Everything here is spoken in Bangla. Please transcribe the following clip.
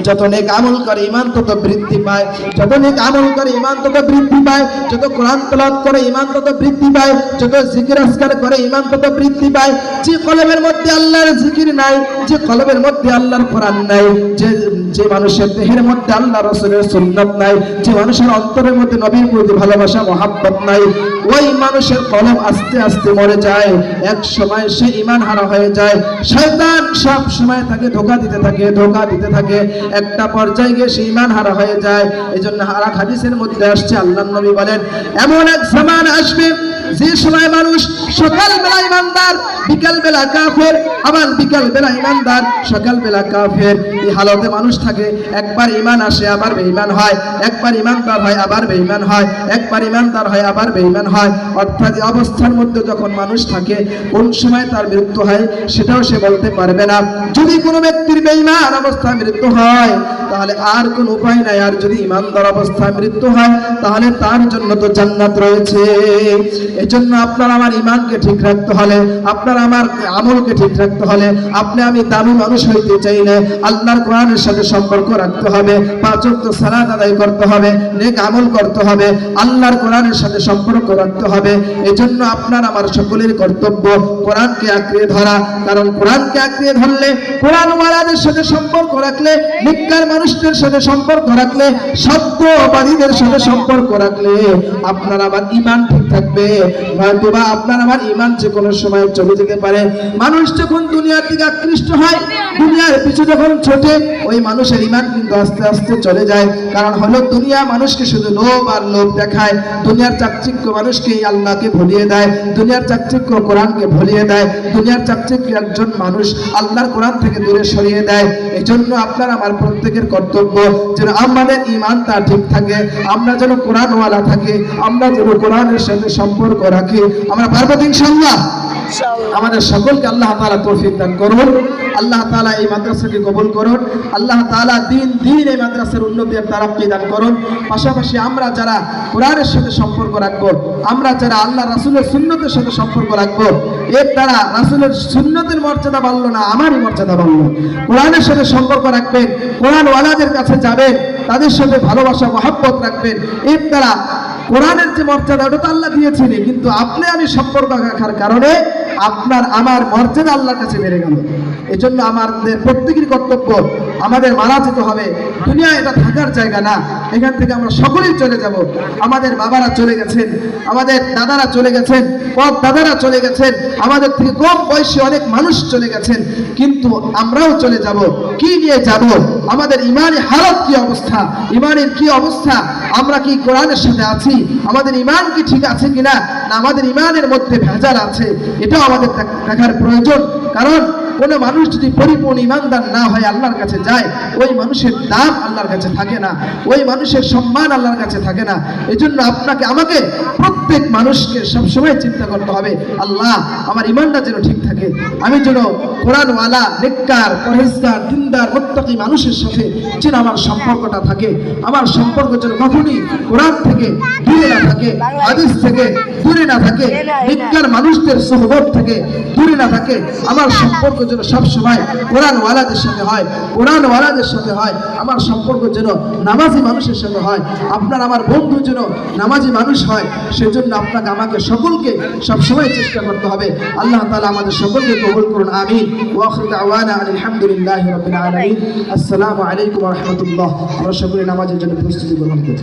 যত নেক আমল করে ঈমান তত বৃদ্ধি পায়, যত নেক আমল করে ঈমান তত বৃদ্ধি পায়, যত কোরআন তেলাওয়াত করে ঈমান তত বৃদ্ধি পায়, যত জিকির আজকার করে ঈমান তত বৃদ্ধি পায়। যে কলবের মধ্যে আল্লাহর জিকির নাই, যে কলবের মধ্যে আল্লাহর কোরআন নাই, যে মানুষের দেহের মধ্যে আল্লাহ রাসূলের সুন্নাত নাই, যে মানুষের অন্তরের মধ্যে নবীর প্রতি ভালোবাসা মহব্বত নাই, ওই মানুষের কলব আস্তে আস্তে মরে যায়। এক সময় সে ঈমান হারা হয়ে যায়। শয়তান সব সময় তাকে ধোঁকা দিতে থাকে, একটা পর্যায়ে গিয়ে সে ঈমান হারা হয়ে যায়। এজন্য হাদিসের মধ্যে আসছে, আল্লাহর নবী বলেন, এমন এক জামান আসবে যে সময় মানুষ সকাল বেলা ঈমানদার, বিকাল বেলা কাফের, আবার বিকাল বেলা ঈমানদার, সকাল বেলা কাফের। এই হালতে মানুষ থাকে। একবার ঈমান আসে আবার বেঈমান হয়, একবার ঈমানদার হয় আবার বেঈমান হয়, একবার ঈমানদার হয় আবার বেঈমান হয়। অর্থাৎ এই অবস্থার মধ্যে যখন মানুষ থাকে, কোন সময় তার মৃত্যু হয় সেটাও সে বলতে পারবে না। যদি কোনো ব্যক্তির বেঈমান অবস্থায় মৃত্যু হয় তাহলে আর কোনো উপায় নাই, আর যদি ঈমানদার অবস্থায় মৃত্যু হয় তাহলে তার জন্য তো জান্নাত রয়েছে। এজন্য আপনার আমার ঈমানকে ঠিক রাখতে হলে, আপনার আমার আমলকে ঠিক রাখতে হলে, আপনি আমি দামি মানুষ হইতে চাইলে আল্লাহর কোরআনের সাথে সম্পর্ক রাখতে হবে, 5 ওয়াক্ত সালাত আদায় করতে হবে, নেক আমল করতে হবে, আল্লাহর কোরআনের সাথে সম্পর্ক রাখতে হবে। এজন্য আপনার আমার সকলের কর্তব্য কোরআনকে আঁকড়ে ধরা। কারণ কোরআনকে আঁকড়ে ধরলে, কোরআনওয়ালাদের সাথে সম্পর্ক রাখলে, নেককার মানুষদের সাথে সম্পর্ক রাখলে, সত্যবাদীদের সাথে সম্পর্ক রাখলে আপনার আমার ঈমান ঠিক থাকবে। হয়তোবা আপনার আমার ঈমান যে কোনো সময় চলে যেতে পারে। মানুষ যখন দুনিয়ার দিকে আকৃষ্ট হয়, দুনিয়ার পিছু যখন ছোটে, ওই মানুষের ঈমান কিন্তু আস্তে আস্তে চলে যায়। কারণ হলো দুনিয়া মানুষকে শুধু লোভ আর লোভ দেখায়। দুনিয়ার চাকচিক্য মানুষকে আল্লাহকে ভুলিয়ে দেয়, দুনিয়ার চাকচিক্য কোরআনকে ভুলিয়ে দেয়, দুনিয়ার চাকচিক্য একজন মানুষ আল্লাহর কোরআন থেকে দূরে সরিয়ে দেয়। এই জন্য আপনার আমার প্রত্যেকের কর্তব্য যেন আমাদের ঈমানটা ঠিক থাকে, আমরা যেন কোরআনওয়ালা থাকি, আমরা যেন কোরআনের সাথে সম্পর্ক রাখি। আমরা পারবো ইনশাআল্লাহ। আমাদের সকলকে আল্লাহ তাআলা তৌফিক দান করুন। আল্লাহ তাআলা এই মাদ্রাসাকে কবুল করুন। আল্লাহ তাআলা দিন এই মাদ্রাসার উন্নতি আর তারাক্কি দান করুন। পাশাপাশি আমরা যারা কোরআনের সাথে সম্পর্ক রাখবো, আমরা যারা আল্লাহ রাসূলের সুন্নতের সাথে সম্পর্ক রাখবো, এর দ্বারা রাসূলের সুন্নতের মর্যাদা বাড়লো না, আমারই মর্যাদা বাড়লো। কোরআনের সাথে সম্পর্ক রাখবেন, কোরআন ওয়ালাদের কাছে যাবেন, তাদের সাথে ভালোবাসা মহব্বত রাখবেন। এর দ্বারা কোরআনের যে মর্যাদা ওটা তো আল্লাহ দিয়েছিলেন, কিন্তু আপনি আমি সম্পর্ক রাখার কারণে আপনার আমার মর্যাদা আল্লাহর কাছে বেড়ে গেল। এজন্য আমাদের প্রত্যেকের কর্তব্য, আমাদের মারা যেতে হবে। দুনিয়া এটা থাকার জায়গা না, এখান থেকে আমরা সকলেই চলে যাব। আমাদের বাবারা চলে গেছেন, আমাদের দাদারা চলে গেছেন, পথ দাদারা চলে গেছেন, আমাদের থেকে কম বয়সী অনেক মানুষ চলে গেছেন, কিন্তু আমরাও চলে যাব। কি নিয়ে যাব? আমাদের ইমানি হালত কি অবস্থা, ইমানের কি অবস্থা, আমরা কি কোরআনের সাথে আছি, আমাদের ইমান কি ঠিক আছে কিনা, না আমাদের ইমানের মধ্যে ভেজাল আছে, এটাও আমাদের দেখার প্রয়োজন। কারণ কোন মানুষ যদি পরিপূর্ণ ইমানদার না হয় আল্লাহর কাছে যায়, ওই মানুষের দাম আল্লাহর কাছে থাকে না, ওই মানুষের সম্মান আল্লাহর কাছে থাকে না। এই জন্য আপনাকে আমাকে প্রত্যেক মানুষকে সবসময় চিন্তা করতে হবে, আল্লাহ আমার ইমানটা যেন ঠিক থাকে, আমি যেন কোরআনওয়ালা, নেককার, পরহেজগার, দিনদার, মুত্তাকি মানুষের সাথে যেন আমার সম্পর্কটা থাকে। আমার সম্পর্ক যেন কখনই কোরআন থেকে দূরে না থাকে, হাদিস থেকে দূরে না থাকে, নেককার মানুষদের সোহবত থেকে দূরে না থাকে। আমার সম্পর্ক যেন সবসময় কোরআনওয়ালাদের সাথে হয়, কোরআনওয়ালাদের সাথে হয়। আমার সম্পর্ক যেন নামাজি মানুষের সাথে হয়, আপনার আমার বন্ধু যেন নামাজি মানুষ হয়। সেজন্য আপনাকে আমাকে সকলকে সবসময় চেষ্টা করতে হবে। আল্লাহ তাআলা আমাদের সকলকে কবুল করুন, আমিন। ওয়া আখিরু দাওয়ানা আলহামদুলিল্লাহি রাব্বিল আলামিন। আসসালামু আলাইকুম ওয়া রাহমাতুল্লাহ। আমরা সকলে নামাজের জন্য প্রস্তুতি গ্রহণ করি।